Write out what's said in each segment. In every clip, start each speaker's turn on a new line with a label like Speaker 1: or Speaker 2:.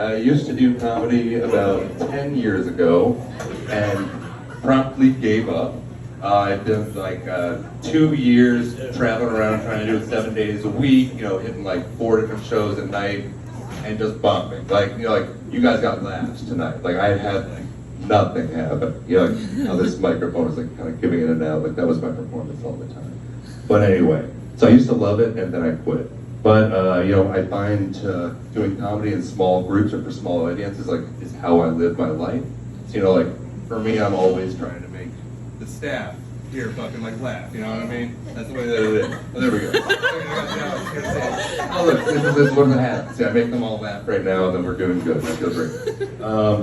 Speaker 1: I used to do comedy about 10 years ago and promptly gave up. I did like 2 years traveling around trying to do it 7 days a week, you know, hitting like 4 different shows at night and just bombing. Like, you know, like you guys got laughs tonight. Like I had like nothing happen. You know, like how this microphone is like kind of giving in and out. Like that was my performance all the time. But anyway, so I used to love it and then I quit. But you know, I find doing comedy in small groups or for small audiences like is how I live my life. So, you know, like for me, I'm always trying to make the staff here fucking like laugh. You know what I mean? That's the way that it is. Oh, there we go. Oh look, this is what happens. See, I make them all laugh right now, and then we're doing good. I feel great.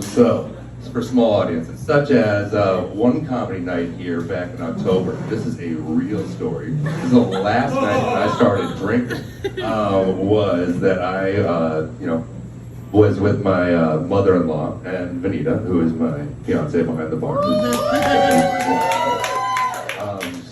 Speaker 1: So it's for small audiences, such as one comedy night here back in October. This is a real story. This is the last night that I started drinking. Was that I, you know, was with my mother-in-law and Vanita, who is my fiance behind the bar.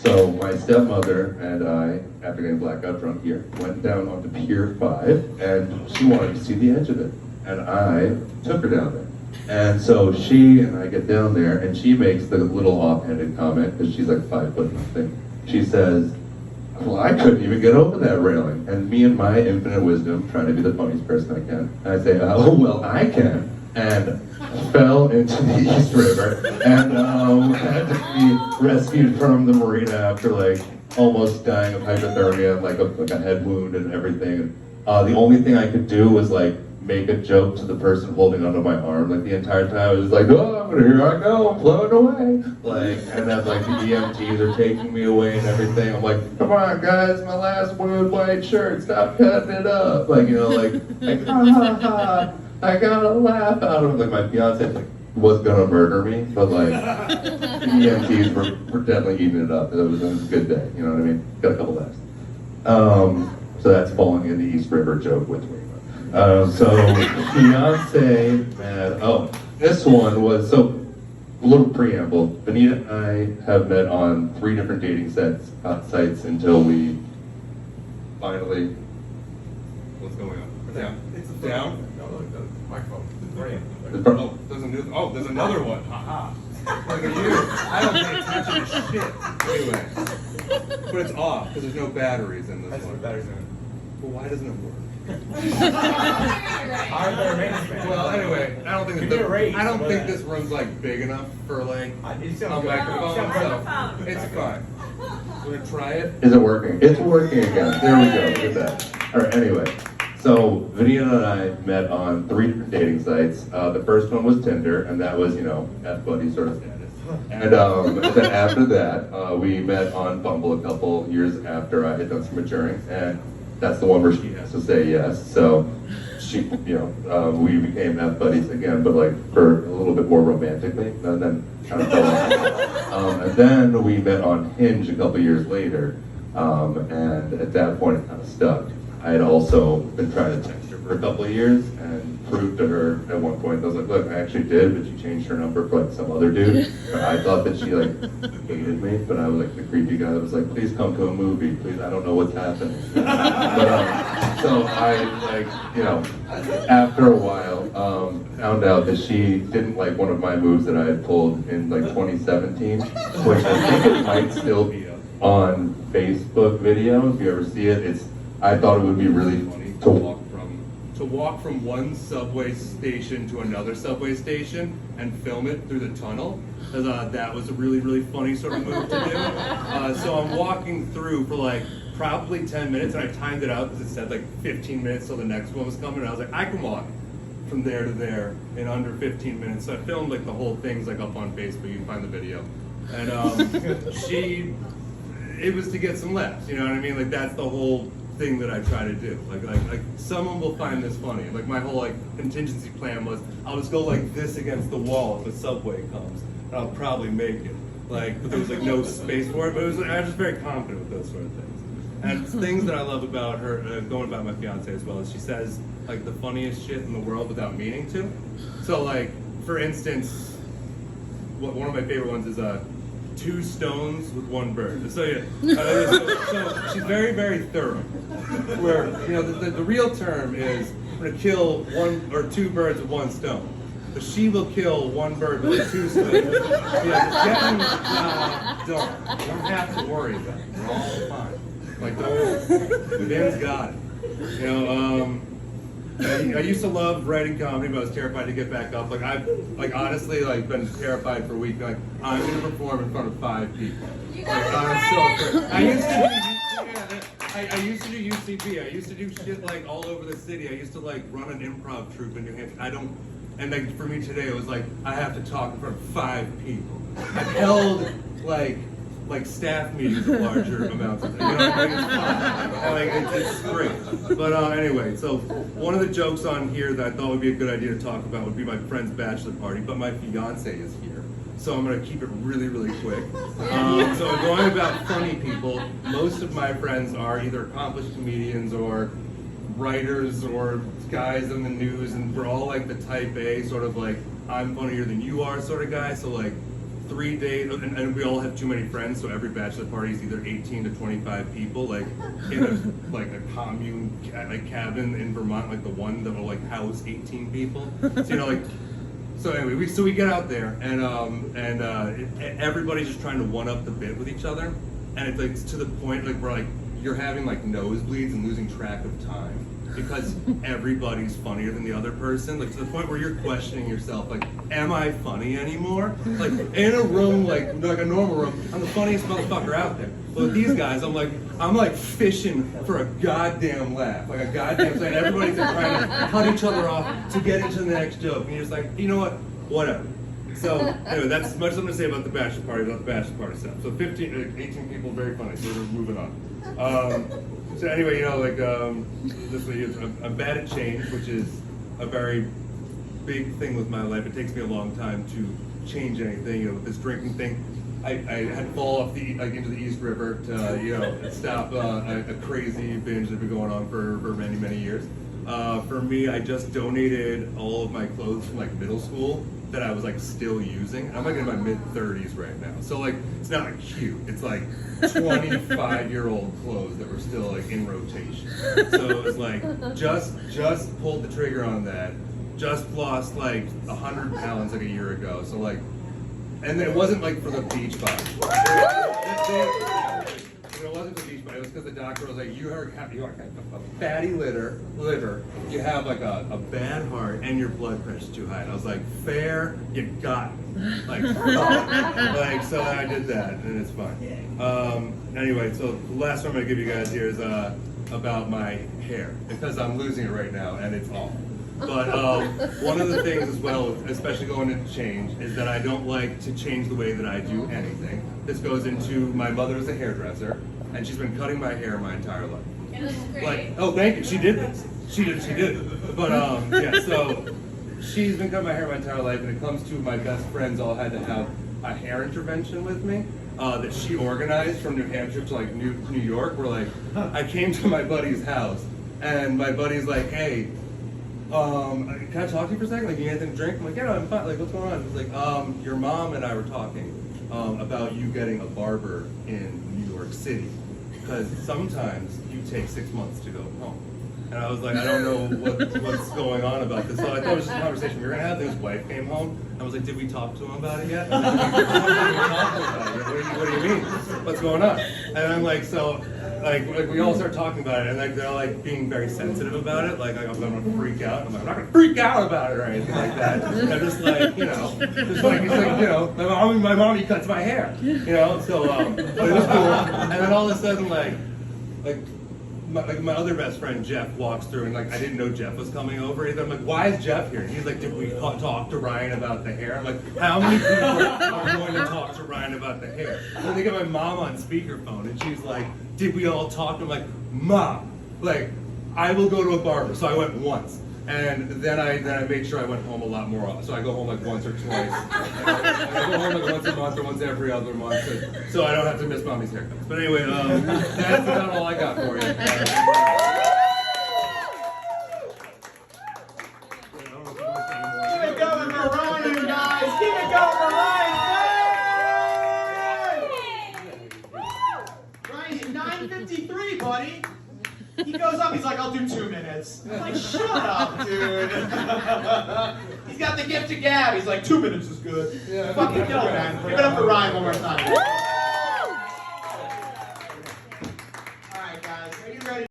Speaker 1: So my stepmother and I, after getting blackout drunk here, went down onto Pier 5, and she wanted to see the edge of it, and I took her down there. And so she and I get down there, and she makes the little offhanded comment, because she's like 5 foot nothing. She says, well, I couldn't even get over that railing. And me and my infinite wisdom, trying to be the funniest person I can, I say, oh, well, I can. And fell into the East River and had to be rescued from the marina after like almost dying of hypothermia, like a head wound and everything. The only thing I could do was like make a joke to the person holding onto my arm. Like the entire time I was like, oh, here I go, I'm floating away. Like, and then like the EMTs are taking me away and everything. I'm like, come on guys, my last wound, white shirt, stop cutting it up. Like, you know, like ha ha ha. I got a laugh out of it. Like my fiance like, was gonna murder me, but like the EMTs were definitely eating it up. It was a good day, you know what I mean? Got a couple laughs. So that's falling in the East River joke with me. So fiance, man. Oh, this one was so a little preamble. Vanita and I have met on 3 different dating sites until we finally. What's going on? Down. It's down. Microphone. Oh, there's another one. Haha. Look at you. I don't pay attention to shit. Anyway. But it's off because there's no batteries in this one. Batteries in. Well, why doesn't it work? Well, anyway, I don't think this room's like big enough for like a microphone, so it's fine. We're gonna try it. Is it working? It's working again. There we go. Look at that. All right. Anyway. So, Vanita and I met on 3 different dating sites. The first one was Tinder, and that was, you know, F-buddy sort of status. And then after that, we met on Bumble a couple years after I had done some maturing, and that's the one where she has to say yes. So, she, you know, we became F-buddies again, but like for a little bit more romantically, and then kind of fell off. And then we met on Hinge a couple years later, and at that point it kind of stuck. I had also been trying to text her for a couple of years and proved to her at one point, I was like, look, I actually did, but she changed her number for like some other dude. I thought that she like hated me, but I was like the creepy guy that was like, please come to a movie, please, I don't know what's happening. But so I like, you know, after a while, found out that she didn't like one of my moves that I had pulled in like 2017, which I think it might still be on Facebook video, if you ever see it. I thought it would be really funny to walk from one subway station to another subway station and film it through the tunnel. Because that was a really, really funny sort of move to do. So I'm walking through for like probably 10 minutes, and I timed it out because it said like 15 minutes till the next one was coming. And I was like, I can walk from there to there in under 15 minutes. So I filmed like the whole thing's like up on Facebook. You can find the video. And it was to get some laughs. You know what I mean? Like that's the whole thing that I try to do. Like someone will find this funny. Like my whole like contingency plan was I'll just go like this against the wall if the subway comes, and I'll probably make it. Like, but there was like no space for it. But I was just very confident with those sort of things. And things that I love about her, going about my fiance as well, is she says like the funniest shit in the world without meaning to. So like, for instance, one of my favorite ones is 2 stones with 1 bird. So yeah, so she's very, very thorough. Where, you know, the real term is I'm gonna kill 1 or 2 birds with 1 stone. But she will kill 1 bird with 2 stones. Yeah, getting the job done. You don't have to worry about it. We're all fine. Like, don't. Ben's got it. You know, I used to love writing comedy, but I was terrified to get back up. Like I've, honestly, been terrified for a week. Like I'm gonna perform in front of 5 people. Like I'm so afraid. I used to do UCB. I used to do shit like all over the city. I used to like run an improv troupe in New Hampshire. And like for me today, it was like I have to talk in front of 5 people. I've held like staff meetings of larger amounts of time. You know, it's great. But anyway, so one of the jokes on here that I thought would be a good idea to talk about would be my friend's bachelor party, but my fiance is here. So I'm gonna keep it really, really quick. So I'm going about funny people. Most of my friends are either accomplished comedians or writers or guys in the news, and we're all like the type A, sort of like I'm funnier than you are sort of guy. So like 3 days, and we all have too many friends, so every bachelor party is either 18 to 25 people, like in a commune, like cabin in Vermont, like the one that will like house 18 people. So you know, like, so anyway, we get out there, and everybody's just trying to one up the bit with each other, and it's like to the point like where like you're having like nosebleeds and losing track of time. Because everybody's funnier than the other person, like to the point where you're questioning yourself, like, am I funny anymore? Like in a room, like a normal room, I'm the funniest motherfucker out there. But with these guys, I'm like fishing for a goddamn laugh, like a goddamn thing. Everybody's like trying to cut each other off to get into the next joke, and you're just like, you know what, whatever. So anyway, that's as much as I'm gonna say about the bachelor party stuff. So 18 people, very funny. So we're moving on. So anyway, you know, like this way, I'm bad at change, which is a very big thing with my life. It takes me a long time to change anything. You know, with this drinking thing, I had to fall off into the East River to stop a crazy binge that had been going on for many, many years. For me, I just donated all of my clothes from like middle school that I was like still using. I'm like in my mid-30s right now, so like it's not like cute. It's like 25-year-old clothes that were still like in rotation. So it was like just pulled the trigger on that. Just lost like 100 pounds like a year ago. So like, and then it wasn't like for the beach body. It wasn't the beach body. It was because the doctor was like, you are a fatty liver. You have like a bad heart and your blood pressure's too high. And I was like, fair, you got it. Like, like so I did that, and it's fine. Anyway, so the last one I'm gonna give you guys here is about my hair, because I'm losing it right now, and it's awful. But one of the things as well, especially going into change, is that I don't like to change the way that I do anything. This goes into my mother's a hairdresser, and she's been cutting my hair my entire life.
Speaker 2: It looks great.
Speaker 1: Like, oh, thank you. She did this. She did. But yeah, so she's been cutting my hair my entire life, and it comes to my best friends all had to have a hair intervention with me that she organized from New Hampshire to like New York. Where like I came to my buddy's house, and my buddy's like, hey. Can I talk to you for a second? Like, you need anything to drink? I'm like, yeah, no, I'm fine. Like, what's going on? He's like, your mom and I were talking about you getting a barber in New York City, because sometimes you take 6 months to go home. And I was like, I don't know what's going on about this. So I thought it was just a conversation we were gonna have. Then his wife came home. I was like, did we talk to him about it yet? What do you mean? What's going on? And I'm like, so. Like we all start talking about it, and like they're like being very sensitive about it. Like I'm gonna freak out. I'm like, I'm not gonna freak out about it or anything like that. I'm just like, you know, it's like you know, my mommy cuts my hair, you know. So but it was cool. And then all of a sudden, like my other best friend Jeff walks through, and like I didn't know Jeff was coming over either. I'm like, why is Jeff here? And he's like, did we talk to Ryan about the hair? I'm like, how many people are going to talk to Ryan about the hair? And they get my mom on speakerphone, and she's like, did we all talk? I'm like, Mom, like I will go to a barber. So I went once. And then I made sure I went home a lot more often. So I go home like once or twice. I go home like once a month or once every other month, so I don't have to miss Mommy's haircuts. But anyway, that's about all I got for you.
Speaker 3: Keep it going for Ryan, guys! Keep it going for Ryan! Ryan, 9:53, buddy. He goes up, he's like, I'll do 2 minutes. I'm like, shut up, dude. He's got the gift of gab. He's like, 2 minutes is good.
Speaker 1: Yeah.
Speaker 3: Fucking kill it, man. Give it up for Ryan one more time.